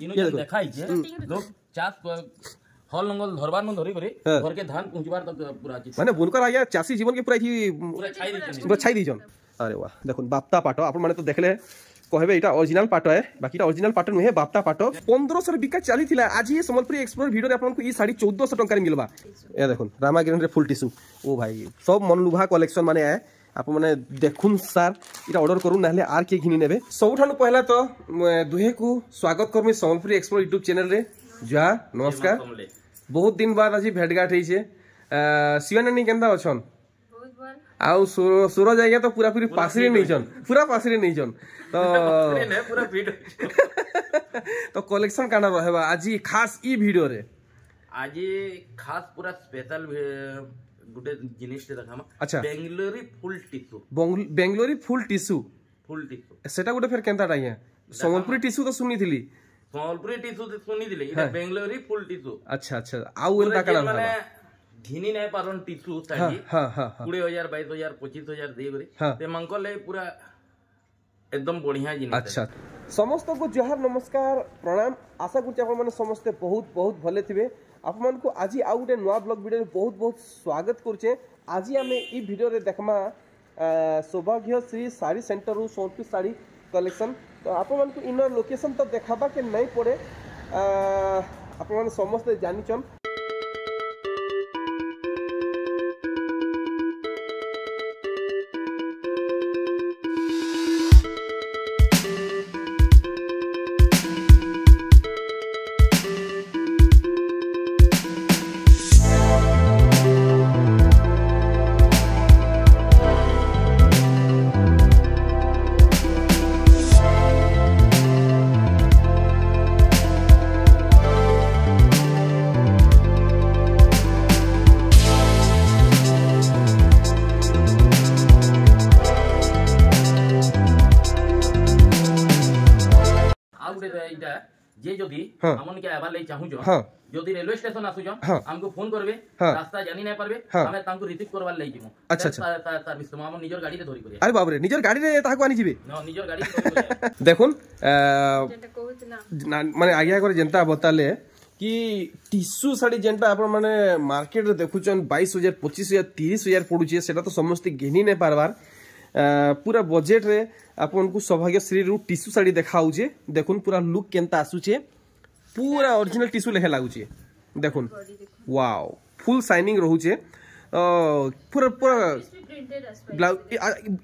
इनु जे देखाई जे लोग चास हल नंगल धरबार न धरी करे घर के धान पहुंचबार तक पूरा अछि माने बुनकर आया चासी जीवन के पूरा छाई दीजन अरे वाह देखुन बाप्ता पाट आपण माने तो देखले कहबे एटा ओरिजिनल पाट है बाकी एटा ओरिजिनल पाट नुहे बाप्ता पाट 1500 बिका चली थिला आज ये संबलपुरी एक्सप्लोर वीडियो रे आपन को ई साड़ी 1400 टंका रे मिलबा ए देखुन रामागिरन रे फुल टिश्यू ओ भाई सब मनलुभा कलेक्शन माने है आप माने देखुन सर इटा ऑर्डर करू नाले आर के घिनी नेबे सबठानु पहला तो दुहे को स्वागत करमी संबलपुरी एक्सप्लोर YouTube चैनल रे जा नमस्कार बहुत दिन बाद आज भेटघाट होइछे शिवानी केंदा अछन आउ सूरज आइया तो पूरा पूरी पासरी नहीं जन पूरा पासरी नहीं जन तो पूरा फिट तो कलेक्शन काना रहबा आज खास ई वीडियो रे आज खास पूरा स्पेशल गुटे जिनिस ते देखामा अच्छा बेंगलोरी फुल टिश्यू सेटा गुटे फेर केंता टाइया संबलपुरी टिश्यू तो सुनी थिली संबलपुरी टिश्यू तो सुनी थिली इटा बेंगलोरी फुल टिश्यू अच्छा अच्छा आउ एंता काना माने घिनी नै पारन टिश्यू साडी 20000 22000 25000 दे गरी ते मंको ले पूरा एकदम बढ़िया जिनिस अच्छा समस्त को जोहार नमस्कार प्रणाम आशा करछि आपण माने समस्त बहुत बहुत भले थिबे आपण मान को आज आउ गुटे नवा ब्लॉग वीडियो बहुत बहुत स्वागत करछे आज हमें ई वीडियो रे देखमा सौभाग्य श्री साड़ी सेंटर रु सोनपी साड़ी कलेक्शन तो आपण मान को इनर लोकेशन तो देखाबा के नहीं पड़े आपण मान समस्त जानिचन जे जदी हमन के आबा ले चाहू जो जदी रेलवे स्टेशन आसु जो हमको फोन करबे रास्ता जानि नै परबे हमें तांको रिसीव करबा ले जिमु अच्छा अच्छा सर्विस हम हमन निजर गाड़ी रे धरि करे अरे बाप रे निजर गाड़ी रे ताको आनी जिबे न निजर गाड़ी रे देखुन माने आज्ञा करे जनता बताले कि टिश्यू साड़ी जेंटा आपण माने मार्केट रे देखुचन 22000 25000 30000 पडुचे सेटा तो समस्त घेनी नै पारबार पूरा बजेट रे आपन को सौभाग्य श्री रु टिश्यू साड़ी देखाउचे देखुन पूरा लुक केनता आसुचे पूरा ओरिजिनल टिश्यू लेखे लागुचे देखुन वाओ फुल शाइनिंग रहउचे पूरा पूरा ब्लाउज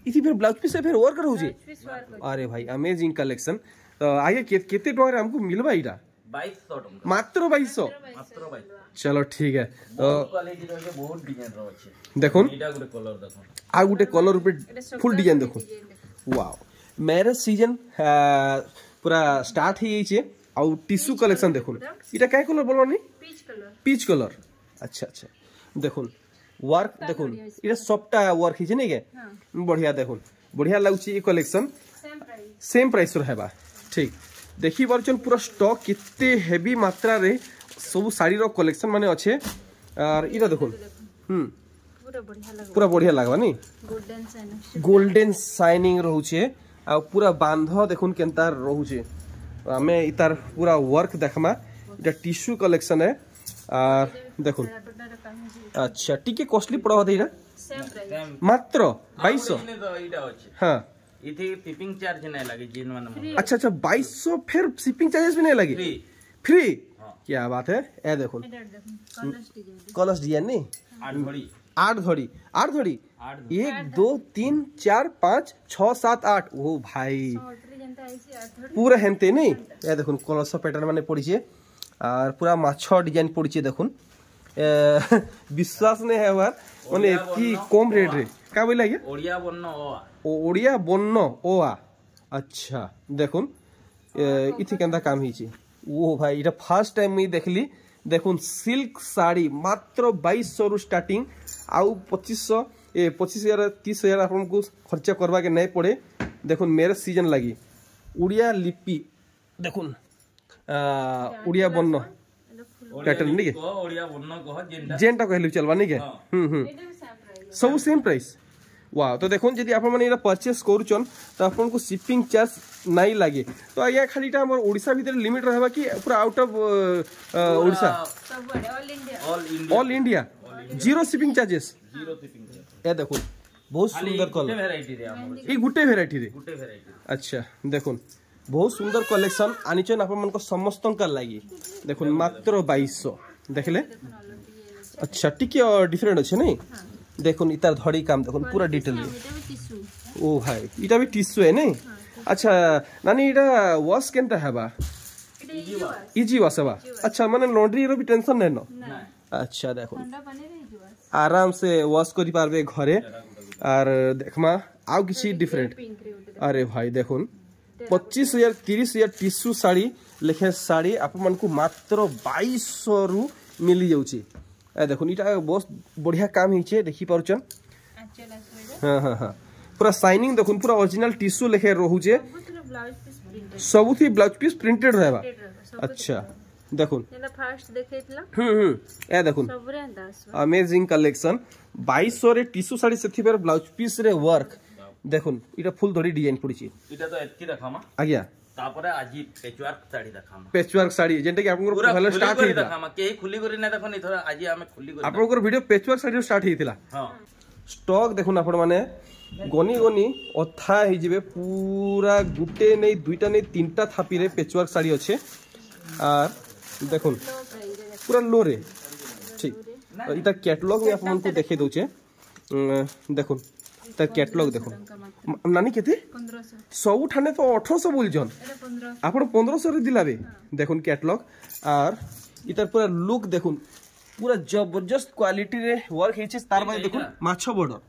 इति फिर ब्लाउज पीस फिर वर्क रहउचे अरे भाई अमेजिंग कलेक्शन तो आगे केते टका रे हमको मिलबा इटा 2200 टका मात्र 2200 चलो ठीक है तो क्वालिटी रे बहुत डिजाइन रहउचे देखुन इटा गुटे कलर देखो आ गुटे कलर पे फुल डिजाइन देखो वाओ मैरिज सीजन पूरा स्टार्ट ही छे आ टिश्यू कलेक्शन देखुन इटा काय कलर बोलवानी पीच कलर अच्छा अच्छा देखुन वर्क देखुन इटा सबटा वर्क हिजे नै के बढ़िया देखुन बढ़िया लागुची ई कलेक्शन सेम प्राइस रहबा ठीक देखि परचन पूरा स्टॉक कितने हेवी मात्रा रे सब साड़ी रो कलेक्शन माने अच्छे और इरा देखुन पूरा बढ़िया लागबा नी गोल्डन शाइनिंग रहउचे आ पूरा बांध देखुन केनता रहउचे हमें इतार पूरा वर्क देखमा इटा टिश्यू कलेक्शन है और देखुन अच्छा टिके कॉस्टली पड़ा होते ना मात्र 2200 हां इथे शिपिंग चार्ज नहीं लगे जिन माने अच्छा अच्छा 2200 फिर शिपिंग चार्जेस भी नहीं लगे फ्री क्या बात है ए देखो कलर्स डिजाइन नहीं 8 घड़ी 1 2 3 4 5 6 7 8 ओ भाई पूरा हेनते नहीं ए देखो कलर्स पैटर्न माने पड़ी छे और पूरा माछो डिजाइन पड़ी छे देखो विश्वास नहीं है यार माने की कम रेट रे का बोला ये ओडिया बन्न ओआ अच्छा देखुन इथि केंदा काम हिची ओ भाई इटा फर्स्ट टाइम मी देखली देखुन सिल्क साड़ी मात्र 2200 रु स्टार्टिंग आउ 2500 25000 30000 आपन को खर्चा करबा के नहीं पड़े देखुन मेरे सीजन लगी उड़िया लिपि देखुन उड़िया बन्न पैटर्न नहीं के ओडिया बन्न कह जेंटा कहलु चलबा नहीं के सब सेम प्राइस वाह तो देखो जदि आप मैंने परचेस करुचन तो आपन को शिपिंग चार्ज नहीं लगे तो आज्ञा खाली हमर ओडिशा भीतर लिमिट रहबा कि पूरा out of Odisha all India zero shipping charges ए देखो बहुत सुंदर कलर ये गुटे वेराइटी रे अच्छा देखो बहुत सुंदर कलेक्शन आनिचन आप मन को समस्त लगी देखो मात्र 2200 देखले अच्छा टिके डिफरेंट अच्छे नहीं देखो इतार धड़ी काम देखो पूरा डिटेल ओ भाई इटा भी टिश्यू है नहीं अच्छा नानी इटा वॉश केनता हेबा इजी वॉश हेबा अच्छा माने लॉन्ड्री रो भी टेंशन नै न अच्छा देखो आराम से वॉश करि पारबे घरे और देखमा आउ किसी डिफरेंट अरे भाई देखो 25,000 30,000 टिश्यू साड़ी लेखे साड़ी आप मन को मात्र 2200 रु मिली जाउची ए देखो इटा बहुत बढ़िया काम हिचे देखि पारुचन हां हां हां पूरा शाइनिंग देखो पूरा ओरिजिनल टिश्यू लेखे रहूचे सबुथि ब्लाउज पीस प्रिंटेड रहबा अच्छा देखो फर्स्ट देखैतला ए देखो अमेजिंग कलेक्शन 2200 रे टिश्यू साड़ी सेथि पर ब्लाउज पीस रे वर्क देखो इटा फुल धड़ी डिजाइन पड़िची इटा तो एतकी देखामा आज्ञा तापरे आजी पेचवर्क साड़ी देखामा पेचवर्क साड़ी जेंटा कि आपन पहले स्टार्ट हेता देखामा के खुली करी ना देखो नि थोड़ा आजी हमें खुली करी आपन वीडियो पेचवर्क साड़ी स्टार्ट हेतिला हां स्टॉक देखो ना आपण माने गनी गनी अथा हे जिवे पूरा गुटे नै दुईटा नै तीनटा थापी रे पेचवर्क साड़ी अच्छे और देखो पूरा लो रे ठीक इटा कैटलॉग में आपन को देखे दोचे देखो ता कैटलॉग देखो नानी केते 1500 सब ठाने तो 1800 बोल जन आपण 1500 रे दिलाबे देखो कैटलॉग और इतर पूरा लुक देखो पूरा जबरदस्त क्वालिटी रे वर्क हेचे तार में देखो माछो बॉर्डर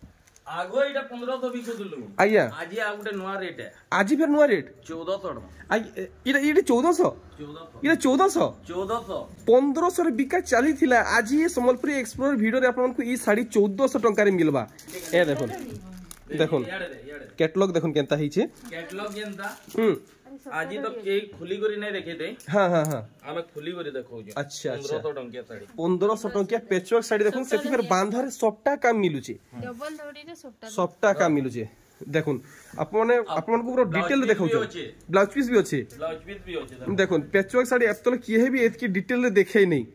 आगो इटा 1500 बिको दिलु आया आज आ गुटे नवा रेट है आज फिर नवा रेट 1400 आई इटा 1400 इटा 1400 1500 रे बिका चली थिला आज ये संबलपुरी एक्सप्लोरर वीडियो रे आपन को ई साड़ी 1400 टंका रे मिलबा ए देखो देखो कैटलॉग देखो केनता हिचे कैटलॉग केनता आज तो के खुली करी नहीं देखे थे हां हां हां हमें खुली करी देखो अच्छा 1500 टंकिया साड़ी 1500 टंकिया पेचवर्क साड़ी देखो सेति फिर बांधर सबटा काम मिलुची डबल धड़ी रे सबटा काम मिलुची देखो आपने आपन को पूरा डिटेल देखौ ब्लाउज पीस भी अछि देखो पेचवर्क साड़ी एतल किए भी एतकी डिटेल रे देखे नहीं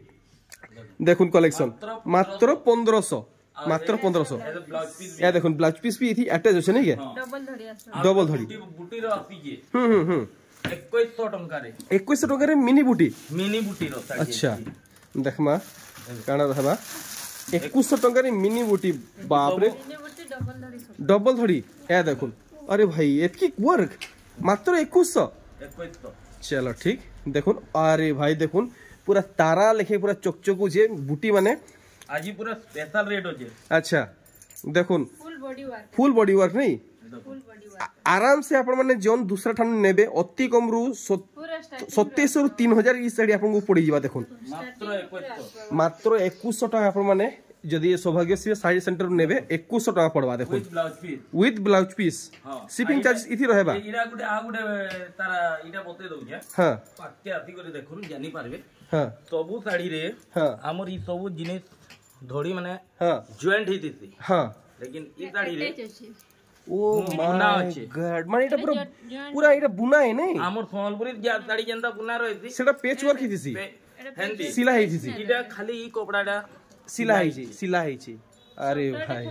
देखो कलेक्शन मात्र 1500 मात्र 1500 या देखो ब्लाउज पीस भी इथि अटैच होछ नहीं के डबल धड़ी बुटी रो आसी जे 2100 टंका रे 2100 टंका रे मिनी बुटी रो साड़ी अच्छा देखमा काना रहबा 2100 टंका रे मिनी बुटी बाप रे डबल धड़ी ए देखो अरे भाई एतकी वर्क मात्र 2100 चलो ठीक देखो अरे भाई देखो पूरा तारा लेखे पूरा चकचकू जे बुटी माने आज पूरा स्पेशल रेट होचे अच्छा देखो फुल बॉडी वर्क नहीं आराम से आपण माने जोन दूसरा ठान नेबे अति कम रु 2700 रु 3000 ई साड़ी आपन को पड़ी जिबा देखो मात्र 2100 टका आपण माने जदि सौभाग्यश्री साड़ी सेंटर नेबे 2100 टका पड़वा देखो with blouse piece shipping charge इथि रहबा इरा गुटे आ गुटे तारा इटा बते दउ जे हां पाके आती करे देखो जानि पारबे हां सबु साड़ी रे हां हमर ई सबु जिनिस धोड़ी माने हां जॉइंट हितिसी हां लेकिन ई साड़ी रे ओ माय गॉड माने इटा पूरा इटा बुना है नहीं हमर संबलपुरी साड़ी जेंता बुना रहती सेटा पेच वर्क हितिसी हेंदी सिला हितिसी इटा खाली ई कपड़ाडा सिला हिची अरे भाई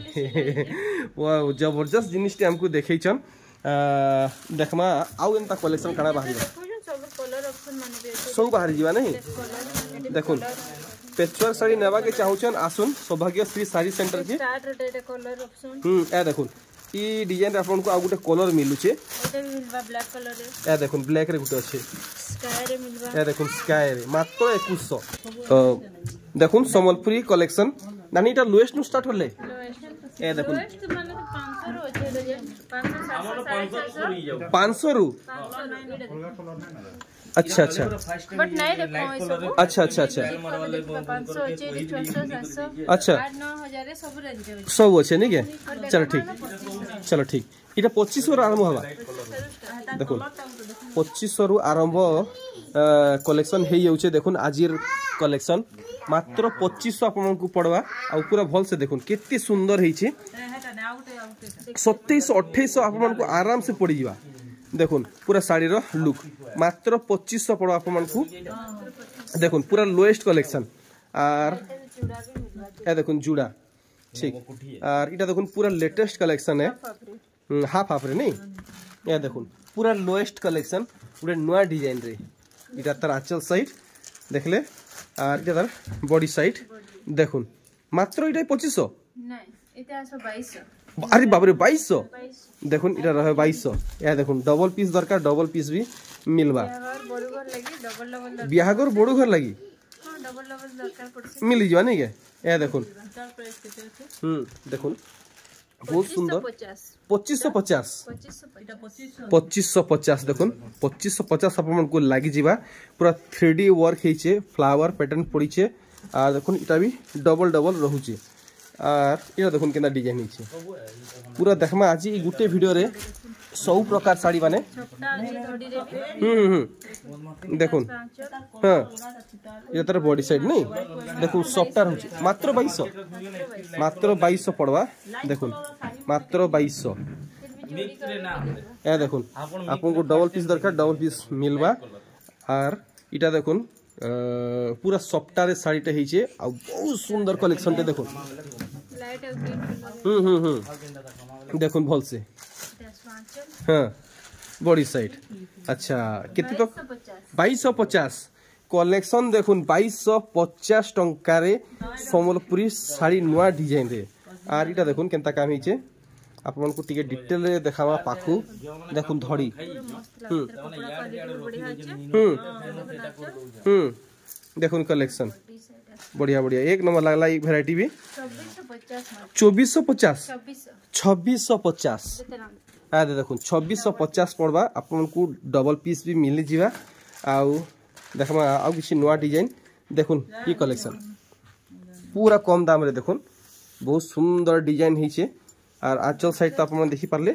वाह जबरदस्त जिनिस टे हमको देखै छन देखमा आउ एंता कलेक्शन काना बाहरी सब कलर ऑप्शन माने भी सब बाहरी जीवा नहीं देखो पेचवर्क साड़ी नेबा के चाहुचन आसुन सौभाग्यश्री साड़ी सेंटर के start rate colour option A देखो ई डिजाइन आपन को आ गुटे कलर मिलुचे ओते भी मिलबा ब्लैक कलर रे ए देखो ब्लैक रे गुटे अछि स्काई रे मिलबा ए देखो स्काई रे मात्र 2100 तो देखो संबलपुरी कलेक्शन नानीटा लोएस्ट नु स्टार्ट होले ए देखो लोएस्ट माने 500 रो छै रे 500 500 रु अच्छा अच्छा बट नहीं देखो अच्छा अच्छा अच्छा 500 छै 600 700 अच्छा 9000 रे सब रेंज रे सब अच्छे नहीं के चलो ठीक इटा 2500 आरंभ हवा देखो 2500 रु आरंभ कलेक्शन हे जाउछे देखुन आजिर कलेक्शन मात्र 2500 आपन को पड़वा आ पूरा भल से देखुन केते सुंदर हेछि 2700-2800 आपण को आराम से पड़ी जीवा देखुन पूरा साड़ी रो लुक मात्र 2500 पड़ो आपण को देखुन पूरा लोएस्ट कलेक्शन आर ए देखुन जुड़ा ठीक और इटा देखुन पूरा लेटेस्ट कलेक्शन है हाफ हाफ रे नहीं या देखुन पूरा लोएस्ट कलेक्शन पूरा नया डिजाइन रे इटा तार आंचल साइड देखले और इटा तार बॉडी साइड देखुन मात्र इटा 2500 नहीं इटा 2200 अरे बाप रे 2200 देखुन इटा रहे 2200 या देखुन डबल पीस दरकार डबल पीस भी मिलबा बिहागर बड़ो घर लगी मिल जावा नहीं के या देखुन देखुन बहुत सुंदर 2550 देखुन 2550 अपन को लागी जीवा पूरा 3D वर्क हेचे फ्लावर पैटर्न पड़ी छे आ देखुन इटा भी डबल डबल रहूची आर इटा देखुन केना डिजाइन हेचे पूरा देखमा आज ई गुटे वीडियो रे 100 प्रकार साड़ी माने देखुन हां ये तार बॉडी साइड नहीं देखुन सॉफ्टवेयर होची मात्र 2200 पड़वा देखुन मात्र 2200 ए देखुन आपन को डबल पीस दरकार डबल पीस मिलबा आर इटा देखुन पूरा सॉफ्टवेयर साड़ीटा हेचे आ बहुत सुंदर कलेक्शन ते देखुन देखुन भल से हाँ बॉडी साइड अच्छा कितने तो 2250 कलेक्शन देखुन 2250 टंका रे सम्बलपुरी साड़ी नुआ डिजाइन रे आर इटा देखुन केनता काम हिचे आपन को टिके डिटेल रे देखावा पाखु देखुन धड़ी देखुन कलेक्शन बढ़िया बढ़िया एक नंबर लागला एक वैरायटी भी 2450 2650 आ देखुन 2650 पड़वा आपन को डबल पीस भी मिल जीवा आउ देखमा आउ किसी नया डिजाइन देखुन ये कलेक्शन पूरा कम दाम रे देखुन बहुत सुंदर डिजाइन हिचे और आंचल साइड तो आपन देखि पारले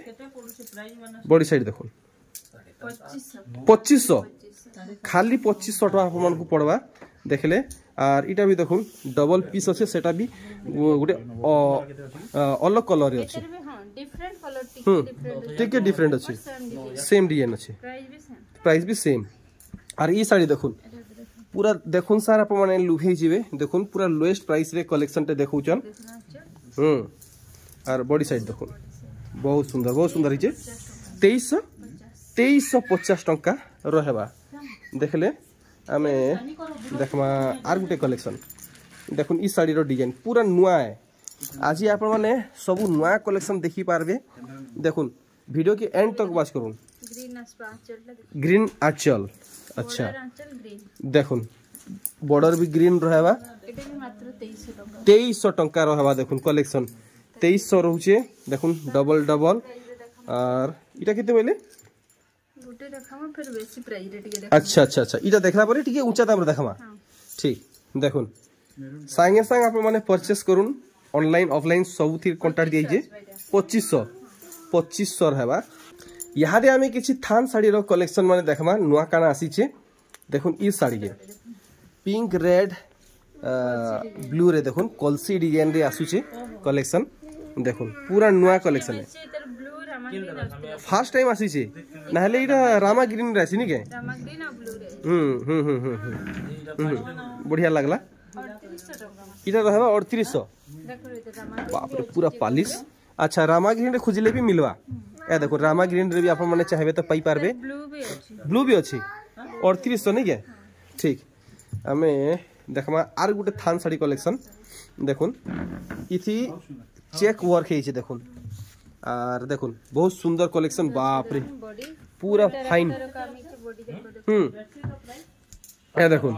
बॉडी साइड देखुन 2500 खाली 2500 टका आपन को पड़वा देखले और इटा भी देखुन डबल पीस আছে সেটা भी गोटे अलग कलर रे আছে डिफरेंट कलर टिके डिफरेंट আছে सेम डिजाइन আছে प्राइस भी सेम और ई साड़ी देखुन पूरा देखुन सार आप माने लुभे जीवे देखुन पूरा लोएस्ट प्राइस रे कलेक्शन ते देखौचन और बॉडी साइड देखुन बहुत सुंदर हिचे 2350 टंका रहबा देखले आमे देखमा आर गुटे कलेक्शन देखुन ई साड़ी रो डिजाइन पूरा नुआ है आज आप माने सब नुआ कलेक्शन देखि पारबे देखुन वीडियो के एंड तक वाच करूँ ग्रीन आंचल अच्छा देखुन बॉर्डर भी ग्रीन रहबा 2300 टंका रहबा देखुन कलेक्शन 2300 रहउचे देखुन डबल डबल और इटा केते बोले गुटे देखामा फिर बेसी प्राइस रे टिके अच्छा अच्छा अच्छा इटा देखला परे टिके ऊंचा दाम रे देखामा ठीक देखुन संगे संग आप माने परचेस करूँ ऑनलाइन ऑफलाइन सब थी कांटेक्ट दीजिए 2500 रहबा यहाँ दे आमे किछि थान साड़ी रो कलेक्शन माने देखमा नुआ काना आसी छे देखुन ई साड़ी के पिंक रेड ब्लू रे देखुन कलसी डिजाइन रे आसु छे कलेक्शन देखुन पूरा नुआ कलेक्शन है फर्स्ट टाइम आसी छे नहले इटा रामा ग्रीन रे आसी नि के रामा ग्रीन और ब्लू रे बढ़िया लागला इटा रहबा 3800 बाप रे पूरा पॉलिश अच्छा रामा ग्रीन रे खुजले भी मिलवा ए देखो रामा ग्रीन रे भी आप माने चाहबे तो पाई पारबे ब्लू भी अछि 3800 नहीं के ठीक हमें देखमा are Gute than sari collection देखुन इथि चेक वर्क है देखुन और देखुन बहुत सुंदर कलेक्शन बाप रे पूरा फाइन ए देखुन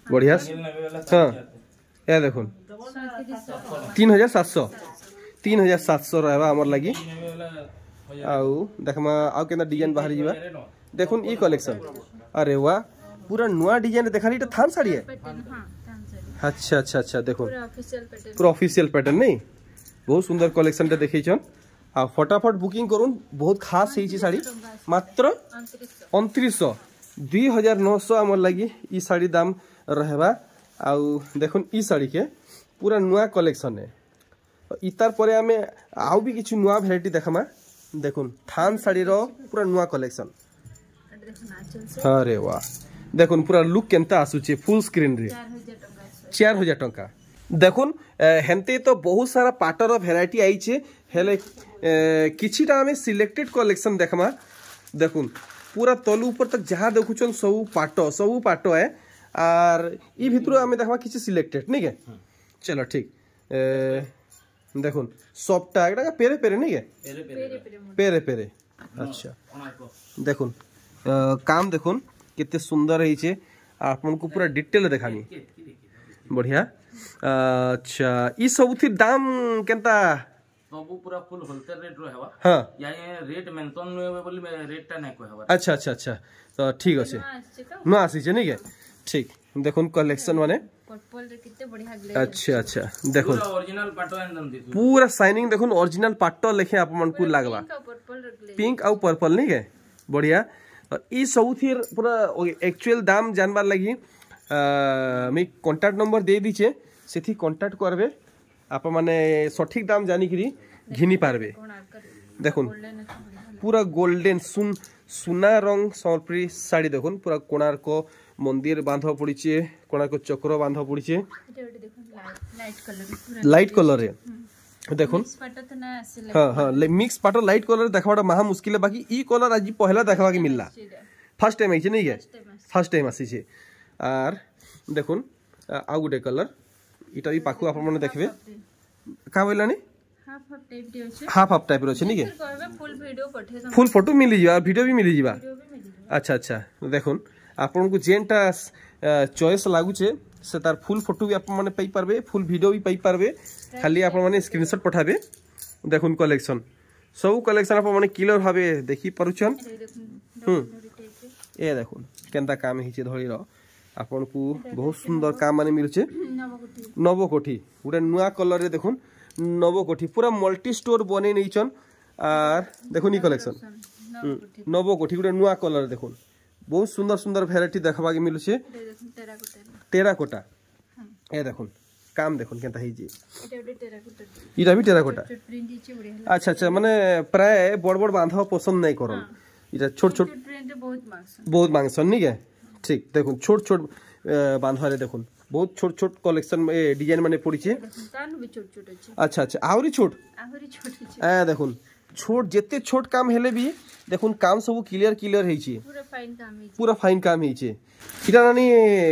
बढ़िया हां ए देखुन 3700 रहबा हमर लागि आउ देखमा आउ केना डिजाइन बाहरी जीवा देखुन ई कलेक्शन अरे वाह पूरा नया डिजाइन देखाली तो थान साड़ी है अच्छा अच्छा अच्छा देखो पूरा ऑफिशियल पैटर्न नहीं बहुत सुंदर कलेक्शन टे देखै छन आ फटाफट बुकिंग करूँ बहुत खास है साड़ी मात्र 2900 2900 आमर लगी ई साड़ी दाम रहबा आउ देखुन ई साड़ी के पूरा नया कलेक्शन है इतार परे आमे आउ भी किछु नुआ भेराइटी देखमा देखुन थान साड़ी रो पूरा नुआ कलेक्शन अरे वाह देखुन पूरा लुक केनता आसुचे फुल स्क्रीन रे 4000 टंका देखुन हेनते तो बहुत सारा पाटर भेराइटी आइचे हेले किछिटा आमे सिलेक्टेड कलेक्शन देखमा देखुन पूरा तलु ऊपर तक जहाँ देखुचन सब पाटो है और ई भितर आमे देखमा किछि सिलेक्टेड नहीं के चलो ठीक देखुन सबटा एटा पेरे पेरे नहीं के पेरे पेरे अच्छा देखुन काम देखुन कितने सुंदर है आपन को पूरा डिटेल देखानी बढ़िया अच्छा ई सब थी दाम केनता सबु पूरा फुल होलसेल रेट रो हेवा हां या रेट मेंशन नो बोली रेट टा नै को हेवा अच्छा अच्छा अच्छा तो ठीक अछि न आसी छै नहीं के ठीक देखुन कलेक्शन माने पर्पल रे कितने बढ़िया ग्लेज अच्छा अच्छा देखुन पूरा ओरिजिनल पाटो एकदम दिसु पूरा शाइनिंग देखुन ओरिजिनल पाटो लेखे आप मन को लागबा पिंक और पर्पल नहीं के बढ़िया और ई सब थी पूरा एक्चुअल दाम जानबार लगी मैं कांटेक्ट नंबर दे दीचे सेठी कांटेक्ट करबे आप माने सठिक दाम जानी करी घिनी पारबे देखुन पूरा गोल्डन सुना रंग सम्बलपुरी साड़ी देखुन पूरा कोणार्क मंदिर बांध पड़ीचे कोणार्क चक्र बांध पड़ीचे लाइट कलर रे देखुन हां हां मिक्स पाटो लाइट कलर देखबाटा महा मुश्किल है बाकी ई कलर आज पहला देखबा के मिलला फर्स्ट टाइम आइছে नहीं के फर्स्ट टाइम आसी छे आर देखुन आ गुटे कलर इटा भी पाखु आप माने देखबे का बोलानी हाफ टाइप रो छे नहीं के फुल फोटो मिली जीवा वीडियो भी मिली जीवा अच्छा अच्छा देखुन आपन को जेनटा चॉइस लागु छे से तार फुल फोटो भी आप माने पाई परबे फुल वीडियो भी पाई परबे खाली आप माने स्क्रीनशॉट पठाबे देखुन कलेक्शन सब कलेक्शन आप माने क्लियर भाबे देखि परुछन ए देखुन केनता काम हिचे धरी रो आपन को बहुत सुंदर काम माने मिलुचे नवकोठी गुटे नुआ कलर रे देखुन नवकोठी पूरा मल्टी स्टोर बने नैचन आर देखुन ई कलेक्शन नवकोठी गुटे नुआ कलर देखुन बहुत सुंदर सुंदर वैरायटी देखबा के मिलुचे टेराकोटा ए देखुन काम देखुन केनता हिजे इटा भी टेराकोटा अच्छा अच्छा माने प्राय बड़ बड़ बांधा पसंद नहीं करन इटा छोट छोट बहुत मांगसन नहीं के ठीक देखुन छोट छोट बांधा रे देखुन बहुत छोट छोट कलेक्शन में डिजाइन माने पड़ी छे अच्छा अच्छा आवरी छोट ए देखुन छोट जेते छोट काम हेले भी देखुन काम सब क्लियर क्लियर है छी पूरा फाइन काम है छी इटा नानी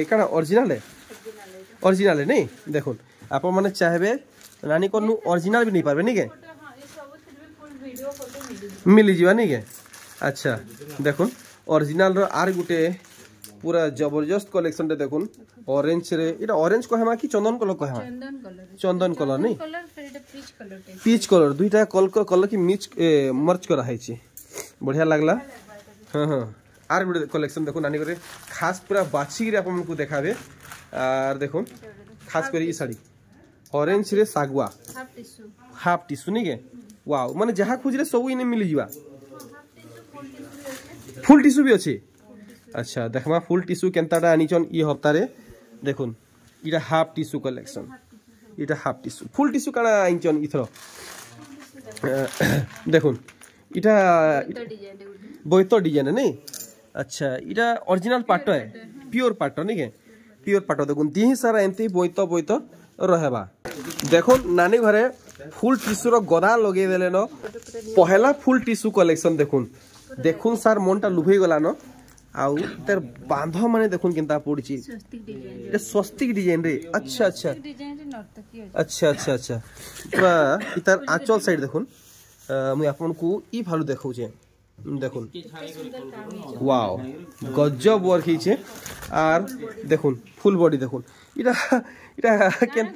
काना ओरिजिनल है नहीं देखुन आप माने चाहबे नानी कोनु ओरिजिनल भी नहीं पारबे नहीं के मिली जीवा नहीं के अच्छा देखुन ओरिजिनल रो आर गुटे पूरा जबरदस्त कलेक्शन रे देखुन ऑरेंज रे इटा ऑरेंज को हमा कि चंदन कलर को हमा चंदन कलर नहीं पीच कलर दुईटा कलर की मिक्स मर्ज करा है छी बढ़िया लागला हां हां आर गुटे कलेक्शन देखो नानी करे खास पूरा बाछी रे आपन को देखाबे आर देखो खास कर ई साड़ी ऑरेंज रे सागवा हाफ टिश्यू नहीं के वाओ माने जहां खोजले सब इने मिली जीवा फुल टिश्यू भी अछि अच्छा देखमा फुल टिश्यू केनताडा आनिचन ई हफ्ता रे देखुन इटा हाफ टिश्यू कलेक्शन इटा हाफ टिश्यू फुल टिश्यू काना आनिचन इथरो देखुन इटा बोइतो डिजाइन है नहीं अच्छा इटा ओरिजिनल पाटो है प्योर पाटो नहीं के प्योर पाटो देखुन दी सारा एंती बोइतो रहेबा देखुन नानी घरे फुल टिश्यू रो गदा लगे देले न पहला फुल टिश्यू कलेक्शन देखुन सार मनटा लुभई गला न आउ तर बांध माने देखुन केनता पड़ची ए स्वस्तिक डिजाइन रे अच्छा अच्छा अच्छा अच्छा अच्छा पूरा इतर आंचल साइड देखुन मुई आपन को ई भालू देखौ छे देखुन वाओ गजब वर्क हिचे आर देखुन फुल बॉडी देखुन इटा इटा केन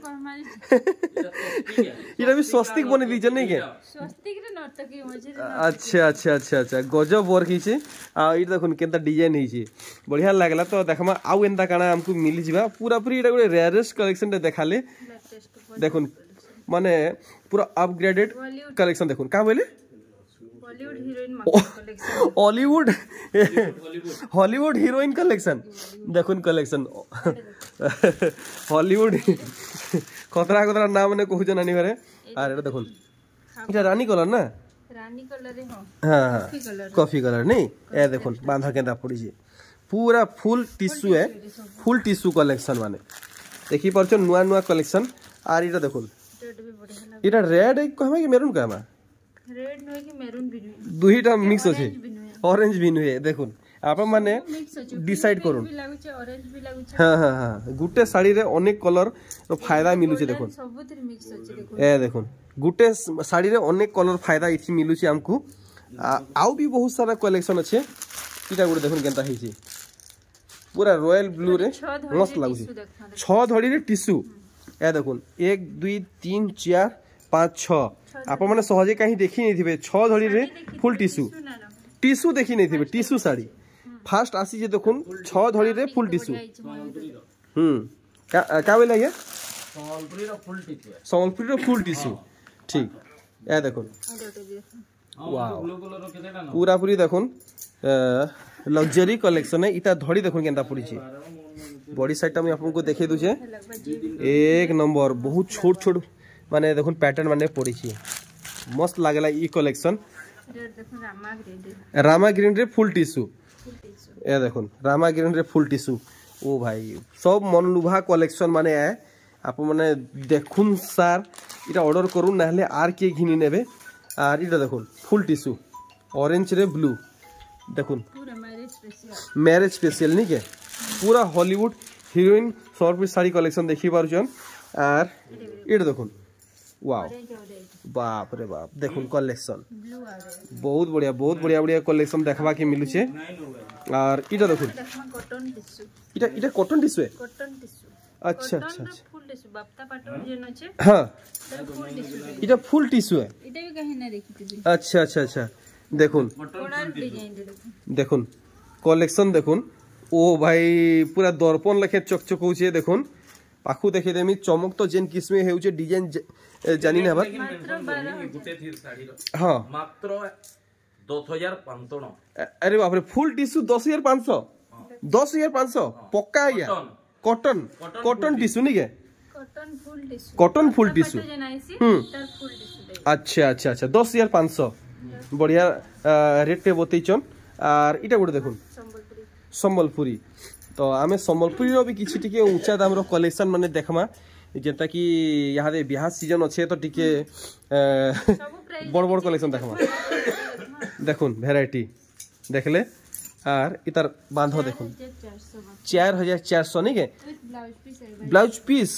इटा भी स्वस्तिक बने दीजन नहीं के स्वस्तिक रे नर्तकी मजे अच्छा अच्छा अच्छा अच्छा गजब वर्क हिचे आ इ देखुन केनता डिजाइन हिचे बढ़िया लागला तो देखमा आउ एंता काना हमकु मिली जिबा पूरा पूरी इटा गुटे रेयरेस्ट कलेक्शन रे देखाले देखुन माने पूरा अपग्रेडेड कलेक्शन देखुन का बोले हॉलीवुड हीरोइन कलेक्शन देखुन कलेक्शन हॉलीवुड खतरा खतरा नाम ने कहू नानी घरे আর এটা দেখুন এটা রানী কলর না রানী কলর রে হ্যাঁ হ্যাঁ কফি কলর নেই এ দেখুন বাঁধা কেন্দা পড়িছে पूरा फुल टिश्यू है फुल टिश्यू कलेक्शन माने देखि परछ नुआ नुआ कलेक्शन आर इटा देखुन इटा रेड कहमा कि मेरून कहमा रेड नय कि मेरून भी दुहीटा मिक्स अछि ऑरेंज भी नय देखुन आप माने डिसाइड करूँ हाँ हाँ हाँ गुटे साड़ी रे अनेक कलर फायदा मिलू देखुन ए देखुन गुटे साड़ी रे अनेक कलर फायदा इथि मिलू हमको आउ भी बहुत सारा कलेक्शन अच्छे इटा गुटे देखुन केनता हिची पूरा रॉयल ब्लू रे मस्त लागु 6 धड़ी रे टिश्यू ए देखुन 1 2 3 4 5 6 आप माने सहजे कहीं देखि नै थिबे 6 धड़ी रे फुल टिश्यू टिश्यू देखि नै थिबे टिश्यू साड़ी फास्ट आसी जे देखुन 6 धड़ी रे फुल टिश्यू का बोला ये संबलपुरी रो फुल टिश्यू ठीक ए देखुन वाओ पूरा पूरी देखुन लग्जरी कलेक्शन है इटा धड़ी देखुन केनता पड़ी छी बॉडी साइड में आपन को देखे दुचे एक नंबर बहुत छोट छोट माने देखुन पैटर्न माने पड़ी छी मस्त लागला ई कलेक्शन रामा ग्रीन रे फुल टिश्यू ए देखुन रामा ग्रीन रे फुल टिश्यू ओ भाई सब मनलुभा कलेक्शन माने है आप माने देखुन सार इटा ऑर्डर करू नाहले आर के घिनी नेबे आर इटा देखुन फुल टिश्यू ऑरेंज रे ब्लू देखुन मैरिज स्पेशल नहीं के पूरा Hollywood heroine short sari collection देखि पारुछन आर इटा देखुन वाओ बाप रे बाप देखुन कलेक्शन बहुत बढ़िया बढ़िया कलेक्शन देखबा के मिलु छे और इटा देखुन इटा कॉटन टिश्यू है अच्छा अच्छा फुल टिश्यू बाप्ता पाटोर जेन अछि हां इटा फुल टिश्यू है इटा भी कहीं ना देखि अच्छा अच्छा अच्छा देखुन देखुन कलेक्शन देखुन ओ भाई पूरा दर्पण लेखे चकचक होचे देखुन पाखु देखे देमी चमक तो जेन किस्मे हेउचे डिजाइन जानि ना बात गुटे थी साड़ी रो हां मात्र 10500 अरे बाप रे फुल टिश्यू 10500 10500 पक्का या कॉटन कॉटन टिश्यू नहीं के कॉटन फुल टिश्यू अच्छा अच्छा अच्छा 10500 बढ़िया रेट पे बतैचन आर इटा गुटे देखुन संबलपुरी तो आमे संबलपुरी रो भी किछि टिके ऊंचा दाम रो कलेक्शन माने देखमा जेता कि यहाँ दे बिहार सीजन अच्छे तो टिके बड़ बड़ कलेक्शन देखमा देखुन वैरायटी देखले आर इतार बांधो देखुन 4400 नहीं के ब्लाउज पीस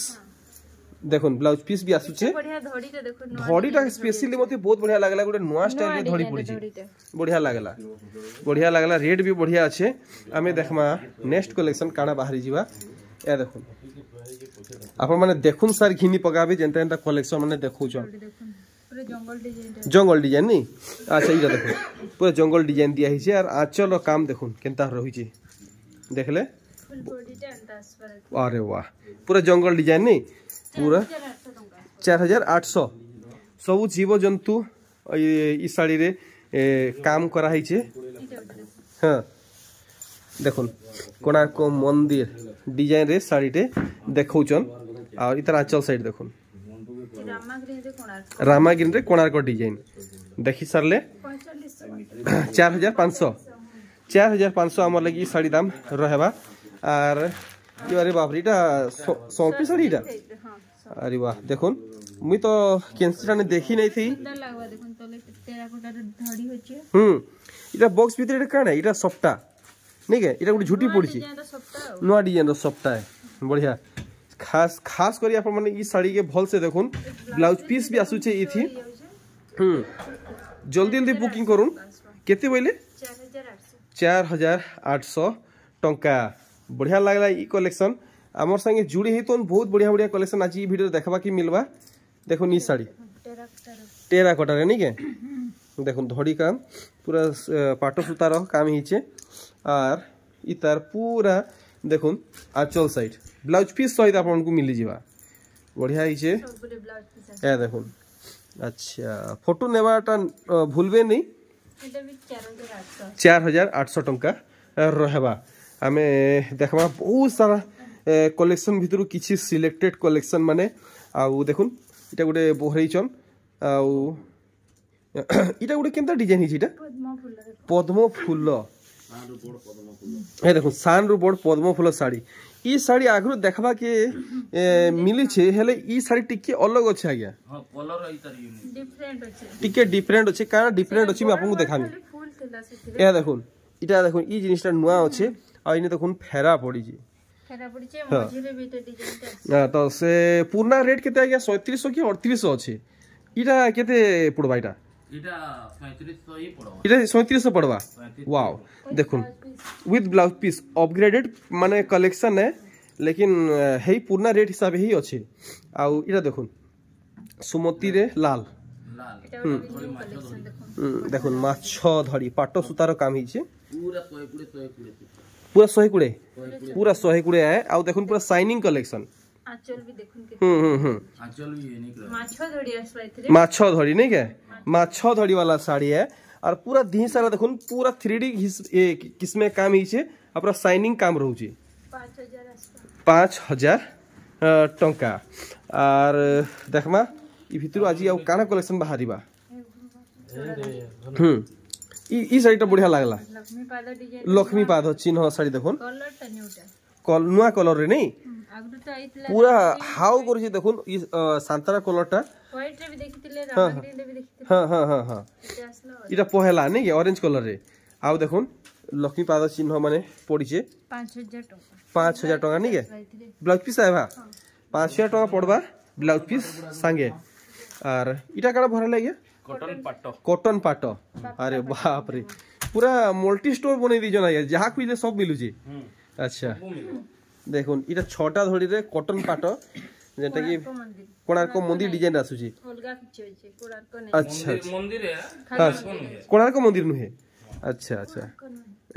देखुन ब्लाउज पीस भी आसुचे धड़ीटा स्पेशली मते बहुत बढ़िया लागला गोटे नया स्टाइल रे धड़ी पड़ी छी बढ़िया लागला रेट भी बढ़िया अच्छे आमे देखमा नेक्स्ट कलेक्शन काना बाहरी जीवा ए देखुन आप माने देखुन सर घिनी पगाबे जेंता जेंता कलेक्शन माने देखौ छ पूरा जंगल डिजाइन नहीं अच्छा इटा देखो पूरा जंगल डिजाइन दिया हिचे और आंचल रो काम देखुन केनता रही छी देखले अरे वाह पूरा जंगल डिजाइन नहीं पूरा 4800 सब जीव जंतु ई साड़ी रे काम करा हिचे हाँ देखुन कोणार्क मंदिर डिजाइन रे साड़ी टे देखौचन और इतर आंचल साइड देखुन रामाग्रीन रे कोणार्क डिजाइन देखि सरले 4500 हमर लगी साड़ी दाम रहबा और अरे बाप रे इटा सोपी साड़ी टा अरे वाह देखुन मुई तो केंसिटा ने देखी नहीं थी इटा बॉक्स भीतर काना इटा सफ्टा नहीं के इटा गुडी झुटी पड़ी छी नवा डिजाइन रो सफ्टा है बढ़िया खास करी आप माने ई साड़ी के भल से देखुन ब्लाउज पीस भी आसु छे इथि जल्दी बुकिंग करूँ केते बोले 4800 टंका बढ़िया लगला ई कलेक्शन आमर संगे जुड़ी ही तो बहुत बढ़िया बढ़िया कलेक्शन आज वीडियो देखबा की मिलबा देखो नी साड़ी टेरा कोटा रे नहीं के देखो धड़ी काम पूरा पाटो सूतार काम हिचे और इतार पूरा देखो आंचल साइड ब्लाउज पीस सहित आपन को मिली जीवा बढ़िया हिचे ए देखो अच्छा फोटो नेबाटा भूलबे नहीं 4800 टंका रहबा आमे देखबा बहुत सारा कलेक्शन भितरु किछि सिलेक्टेड कलेक्शन माने आ देखुन इटा गोटे बोहरैचन आउ इटा गुटे केनता डिजाइन हिची इटा पद्म फूल ए देखो सान रु बड़ पद्म फूल साड़ी ई साड़ी आगु देखबा के मिली छे हेले ई साड़ी टिके अलग अछि आज्ञा हां कलर आई तार यूनिक डिफरेंट अछि टिके डिफरेंट अछि काना डिफरेंट अछि मैं आपन को देखामी फूल थिला से ए देखो इटा देखो ई जिनिसटा नुआ अछि आ इने देखो फेरा पड़ी छी फेरा पड़ी छे मझिरे बीते डिजाइन हां तो से पूर्ण रेट केते आज्ञा 3700 की 3800 अछि इटा केते पड़बा इटा इटा 3700 ही पड़वा इटा 3700 पड़वा वाओ देखो विथ ब्लाउज पीस अपग्रेडेड माने कलेक्शन है लेकिन हेई पूर्ण रेट हिसाब ही अछि आ इटा देखो सुमति रे लाल लाल कलेक्शन देखो देखो माछ धड़ी पाटो सुतार काम ही छे पूरा 120 पूरा 120 पूरा 120 है आ देखो पूरा शाइनिंग कलेक्शन आंचल भी देखुन के आंचल भी यूनिक रहा माछो धड़ी आसबाई थे माछ धड़ी नहीं के माछ धड़ी वाला साड़ी है और पूरा दी सारा देखो पूरा 3D किसमें काम ही छे आ पूरा शाइनिंग काम रहू छे 5000 आसपास 5000 टंका और देखमा ई भितरु आज आ काना कलेक्शन बाहरीबा ई साड़ीटा बढ़िया लागला लक्ष्मी पाद डिजाइन लक्ष्मी पाद चिन्ह साड़ी देखो कलर टा न्यूटा नुआ कलर रे नहीं आगु तो आइतला पूरा हाउ करू देखो ई सांतरा कलरटा व्हाइट रे भी देखितिले रामग्रीन रे भी देखितिले हाँ एते आसला इटा पहला नहीं ऑरेंज कलर रे आउ देखो लक्ष्मी पाद चिन्ह माने पड़ीचे 5000 टका 5000 टका नहीं के ब्लाउज पीस आइबा 5000 टका पड़बा ब्लाउज पीस संगे और इटा काना भरा लागे कॉटन पाटो अरे बाप रे पूरा मल्टी स्टोर बने दी जना जहाँ कुछ सब मिलू जी अच्छा देखो इटा छोटा धड़ी रे कॉटन पाटो जेटा कि कोणार्क मंदिर डिजाइन आसु जी अलगा किछ होय छै कोणार्क नै अच्छा मंदिर है हां कोणार्क मंदिर नुहे अच्छा अच्छा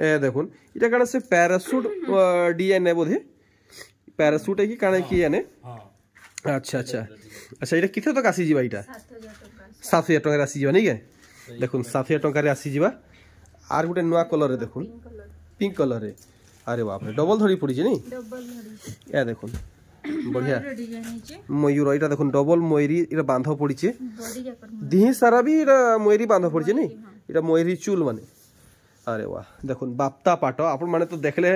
ए देखो इटा काना से पैराशूट डिजाइन है बोधे पैराशूट है कि काना की याने हां अच्छा अच्छा अच्छा इटा किथे तक आसी जीवा इटा 7000 टका आसी जीवा नहीं के देखो 7000 टका रे आसी जीवा आर गुटे नुआ कलर रे देखो पिंक कलर रे अरे बाप रे डबल धड़ी पड़ी छै नहीं डबल धड़ी ए देखो बढ़िया डिजाइन छै मयूर इटा देखो डबल मयूरी इटा बांध पड़ी छै बॉडी जाकर दिही सारा भी इटा मयूरी बांध पड़ी छै नहीं इटा मयूरी चूल माने अरे वाह देखो बाप्ता पाटो आपण माने तो देखले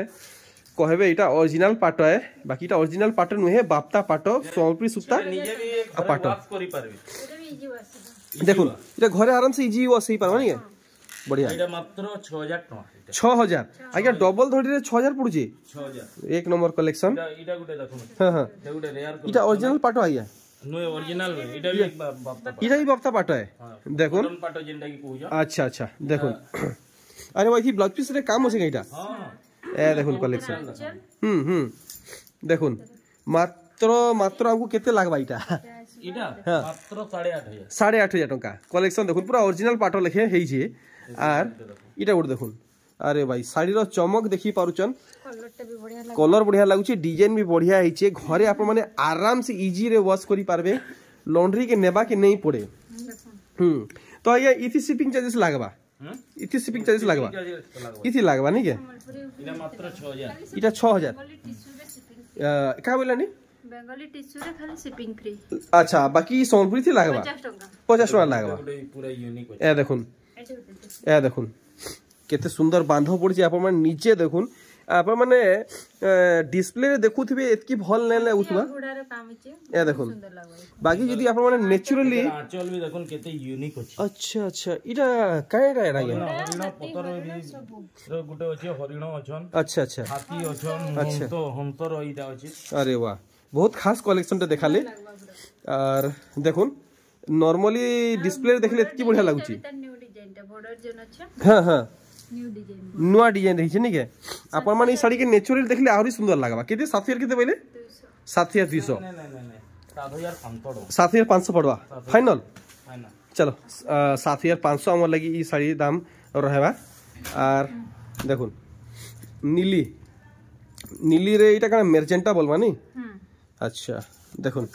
कहबे इटा ओरिजिनल पाटो है बाकी इटा ओरिजिनल पाटो नुहे बाप्ता पाटो सोलपुरी सुता निजे भी एक पाटो वाश करी पारबे एटा भी इजी वास देखो इटा घरे आराम से इजी वसई पारबा नहीं बढ़िया एटा मात्र 6000 टका 6000 आज्ञा डबल धड़ी रे 6000 पड़ू छी 6000 एक नंबर कलेक्शन इटा गुटे देखो हां हां एटा गुटे रेयर इटा ओरिजिनल पाटो आज्ञा नो ओरिजिनल में इटा भी एक बाप्ता इटा भी बाप्ता पाटो है देखो कॉटन पाटो जेंडा की कहू अच्छा अच्छा देखो अरे भाई ब्लाउज पीस रे काम होसे इटा हां ए देखो कलेक्शन देखो मात्र मात्र हमको केते लागबा इटा इटा मात्र 8500 8500 टका कलेक्शन देखो पूरा ओरिजिनल पाटो लेखे हेई छे आर इटा गुड देखो अरे भाई साड़ी रो चमक देखि पारुचन कलर टा भी बढ़िया लाग कलर बढ़िया लागुची डिजाइन भी बढ़िया है छे घरे आप माने आराम से इजी रे वॉश करी पारबे लॉन्ड्री के नेबा के नहीं पड़े तो ये इथि शिपिंग चार्जेस लागबा इथि शिपिंग चार्जेस लागबा इथि लागबा नहीं के इटा मात्र 6000 इटा 6000 टिश्यू रे शिपिंग का बोला नहीं बेंगली टिश्यू रे खाली शिपिंग फ्री अच्छा बाकी सोनपुरी थी लागबा 50 टका 50 टका लागबा पूरा यूनिक ए देखुन ए देखुन केते सुंदर बांध पड़ी आप निजे देखुन आप माने डिस्प्ले रे देखुथिबे एतकी भल नै लागुथबा घोड़ा रे काम छै ए देखुन सुंदर लागबा बाकी यदि आप माने नेचुरली आंचल भी देखुन केते यूनिक अछि अच्छा अच्छा इटा काहे रे रागे हरिण पतर भी रो गुटे अछि हरिण अछन अच्छा अच्छा हाथी अछन तो हंतर इटा अछि अरे वाह बहुत खास कलेक्शन टे देखाले और देखुन नॉर्मली डिस्प्ले देखले एतकी बढ़िया लागुची न्यू डिजाइन टा बॉर्डर जन छै हां हां न्यू डिजाइन नुआ डिजाइन रही नहीं के अपन माने साड़ी के नेचुरल देखले आहुरी सुंदर लागबा केते 7000 केते पहिले 7200 नहीं 7500 7500 पड़वा फाइनल फाइनल चलो 7500 हमर लगी ई साड़ी दाम रहबा और देखुन नीली नीली रे इटा का मेरजेंटा बोलबा नहीं अच्छा देखुन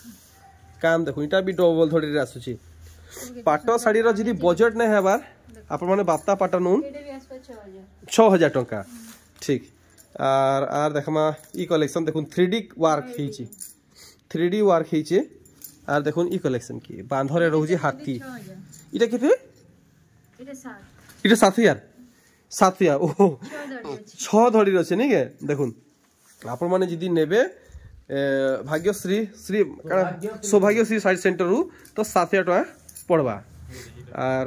काम देखुन इटा भी डबल थोड़ी रे आसुची पाटो साड़ी रो जदी बजट नै हेबार आप माने बाप्ता पाटो नून एटा भी आसपास 6000 टका ठीक और देखमा ई कलेक्शन देखुन 3D वर्क हेची 3D वर्क हेची आर देखुन ई कलेक्शन की बांधरे रहउजी हाथी 6000 इटा केते এটা 7 इटा 7000 ओहो 6 ধড়ি 6 আছে धड़ी रछे नहीं के देखुन आपण माने जदी नेबे भाग्यश्री श्री सौभाग्यश्री साइड सेंटर रु तो 7000 टका पड़बा आर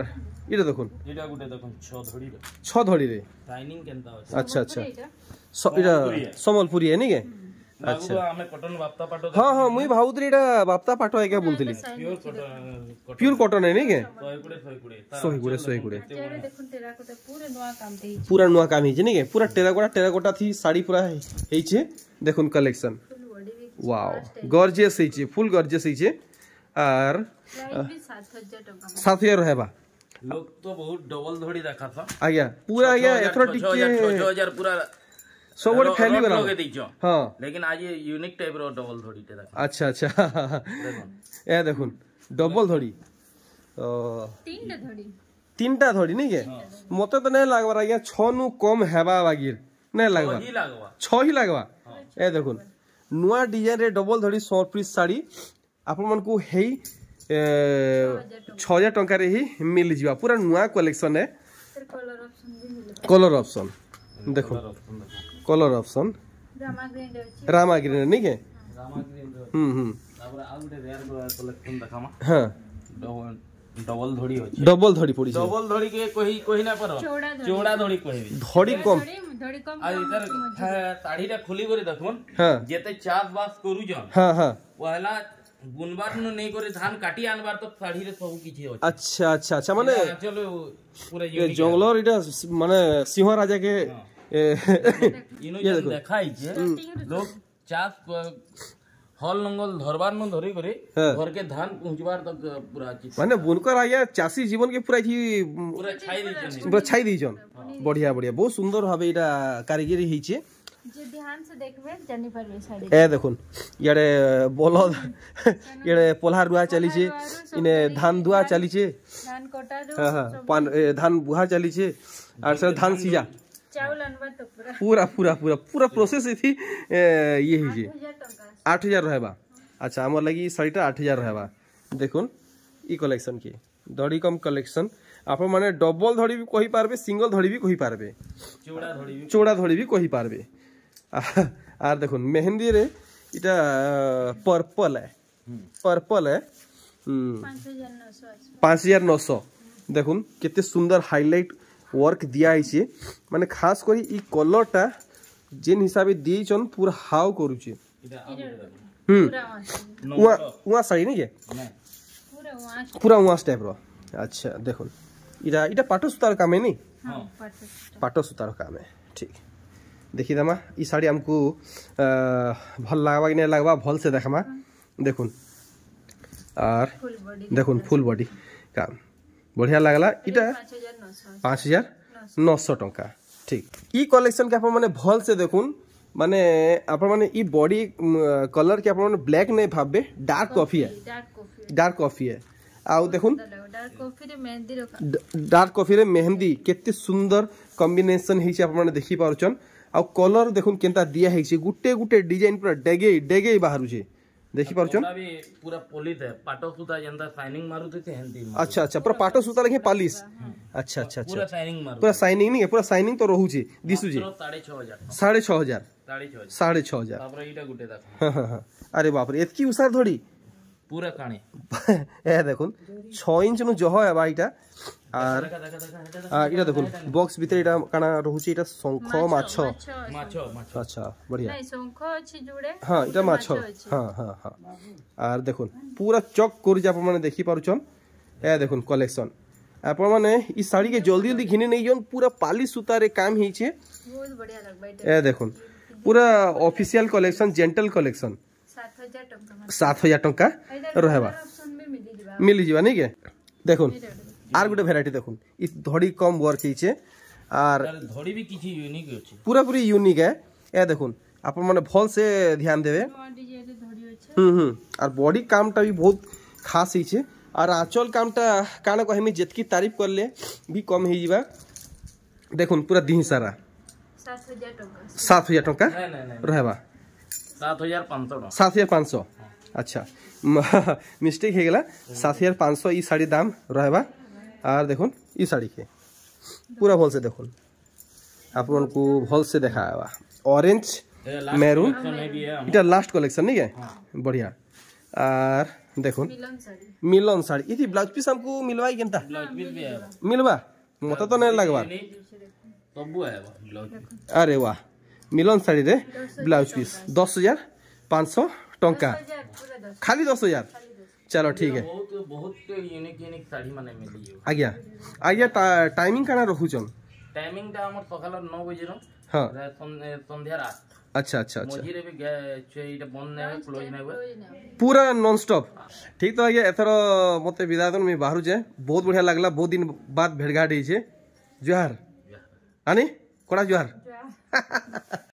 इटा देखुन এটা গুটে দেখুন 6 ধড়ি 6 धड़ी रे শাইনিং কেনতা আছে अच्छा अच्छा এটা इटा समलपुरी है नहीं के अच्छा ଆମେ କଟନ ବାପ୍ତା ପାଟ हाँ हाँ मुई भाउतरी इटा बाप्ता पाटो है क्या बोलथिली ପିଓର କଟନ प्योर कॉटन है नहीं के 100 100 ଚାରେ ଦେଖୁନ ଟେରାକୋଟା ପୁରା ନୂଆ କାମ ଦେଇ पूरा नुआ काम है नहीं के पूरा टेराकोटा थी साड़ी पूरा है देखुन कलेक्शन फुल बॉडी भी वाओ गॉर्जियस है फुल गॉर्जियस है आर प्राइस भी 7000 टका 7000 रहबा लोग तो बहुत डबल धड़ी देखा था आज्ञा पूरा आज्ञा एथरो टिके 6000 पूरा सब गोटे फैमिली वाला लगे दीजो हां लेकिन आज ये यूनिक टाइप रो डबल धड़ी ते देखा अच्छा अच्छा ए देखुन डबल धड़ी तीनटा धड़ी तीनटा धड़ी नहीं के मते तो नहीं लागबा आज्ञा 6 नु कम हेबा बागिर नहीं लागबा ही लागवा 6 ही लागबा ए देखुन नुआ डिजाइन रे डबल धड़ी 100 पीस साड़ी आपन मन को हेई 6000 टंका रे ही मिल जिवा पूरा नुआ कलेक्शन है फिर कलर ऑप्शन भी मिले कलर ऑप्शन देखो कलर ऑप्शन रामा ग्रीन ଅଛି रामा ग्रीन नहीं के रामा ग्रीन तापर आ गुटे रेयर कलेक्शन देखामा हां डबल धड़ी अछि डबल धड़ी पड़ी डबल धड़ी के कोही ना पर चौड़ा धड़ी कहबी धड़ी कम धड़ी कम आ इधर साड़ीटा खुली करे देखुन हां जेते चास बास करू जन हां हां पहला बुनबार न नहीं करे धान काटी आनबार तो साड़ी रे सब किछि अछि अच्छा अच्छा अच्छा माने चलो पूरा ये जंगलर इटा माने सिंह राजा के इनो जे देखाई जे लोग चास हल नंगल धरबार न धरी करे घर के धान पहुंचबार तक पूरा अछि माने बुनकर आया चासी जीवन के पूरा पूरा छाई दी जन बढ़िया बढ़िया बहुत सुंदर भाबे इटा कारीगरी हिचे जे ध्यान से देखबे जानि परबे साड़ी ए देखुन यारे बलद यारे पोल्हा रुआ चली छे इने धान दुआ चली छे धान कटा जो हां हां पान धान बुहा चली छे और सर धान सीजा चावल अनबा तो पूरा पूरा पूरा पूरा प्रोसेस थी ये ही जे 1000 टका 8000 रहबा अच्छा हमर लगी साड़ीटा 8000 रहबा देखुन ई कलेक्शन की धड़ी कम कलेक्शन आप माने डबल धड़ी भी कहि पारबे सिंगल धड़ी भी कहि पारबे चौड़ा धड़ी भी कहि पारबे आर देखुन मेहंदी रे इटा पर्पल है 5900 देखुन केते सुंदर हाईलाइट वर्क दिया है माने खास करी ई कलर टा जेन हिसाबे दियछन पूरा हाव करूचे उहा साड़ी नहीं के पूरा उहा टाइप रो अच्छा देखुन इटा इटा पाटो सुतार काम है नहीं हां पाटो सुतार काम है ठीक देखी दमा ई साड़ी हमको भल लागबा कि नहीं लागबा भल से देखमा देखुन और देखुन फुल बॉडी काम बढ़िया लागला इटा 5900 टंका ठीक ई कलेक्शन के आप माने भल से देखुन माने आप माने ई बॉडी कलर के आप माने ब्लैक नहीं भाबे डार्क कॉफी है आउ देखुन डार्क कॉफी रे मेहंदी केते सुंदर कॉम्बिनेशन हिचे आप माने देखि पारुचन आ कलर देखुन केनता दिया है गुटे गुटे डिजाइन पूरा डेगे बाहर छे देखि पारुचन पूरा पॉलिश है पाटो सूता जंदा शाइनिंग मारुते थे हेंती अच्छा अच्छा पूरा पाटो सूता लगे पालिश अच्छा अच्छा अच्छा पूरा शाइनिंग मारू पूरा शाइनिंग नहीं है पूरा शाइनिंग तो रहू छे दिसु छे 6500 तापर इटा गुटे देखो हां अरे बाप रे एतकी उसार धड़ी पूरा काणे ए देखुन 6 इंच नु जह है बाईटा और इटा देखुन बॉक्स भीतर इटा काना रहउची इटा शंख माछ अच्छा बढ़िया नहीं शंख अछि जुड़े हां इटा माछ हां हां हां और देखुन पूरा चक कर जे आप माने देखि पारुचन ए देखुन कलेक्शन आप माने ई साड़ी के जल्दी जल्दी घिने नहीं जन पूरा पाली सूता रे काम ही छे बहुत बढ़िया लगबा ए देखुन पूरा ऑफिशियल कलेक्शन जेंटल कलेक्शन 7000 टंका रहबा मिल जीवा नहीं के देखुन आर गुटे वैरायटी देखुन ई धड़ी कम वर्क हिचे आर धड़ी भी किछि यूनिक अछि पूरा पूरी यूनिक है ए देखुन आप माने भल से ध्यान देबे और बॉडी कामटा भी बहुत खास हिचे और आंचल कामटा काना कहमी जेतकी तारीफ करले भी कम ही जीवा देखुन पूरा दिन सारा 7000 टंका रहबा 7500 7500 अच्छा मिस्टेक हो गला 7500 ई साड़ी दाम रहबा आर देखुन ई साड़ी के पूरा भल से देखुन आपन को भल से देखावा ऑरेंज मैरून इटा लास्ट कलेक्शन नहीं है बढ़िया आर देखुन मिलन साड़ी इति ब्लाउज पीस हमको मिलवाई केनता ब्लाउज पीस भी है मिलवा मत तो नहीं लगवा सब है ब्लाउज पीस अरे वाह मिलन साड़ी रे ब्लाउज पीस 10,500 टंका खाली 10,000 चलो ठीक है बहुत बहुत यूनिक साड़ी माने मिली आज्ञा आज्ञा टाइमिंग काना रखुचन टाइमिंग टा हमर सकाल 9 बजे रो हां संध्या 8 अच्छा अच्छा अच्छा मझिरे भी एटा बंद नै क्लोज नै हुए पूरा नॉन स्टॉप ठीक तो आज्ञा एथरो मते विदादन में बाहर जे बहुत बढ़िया लागला बहुत दिन बाद भेटघाट होइछे जोहार आनी कोड़ा जोहार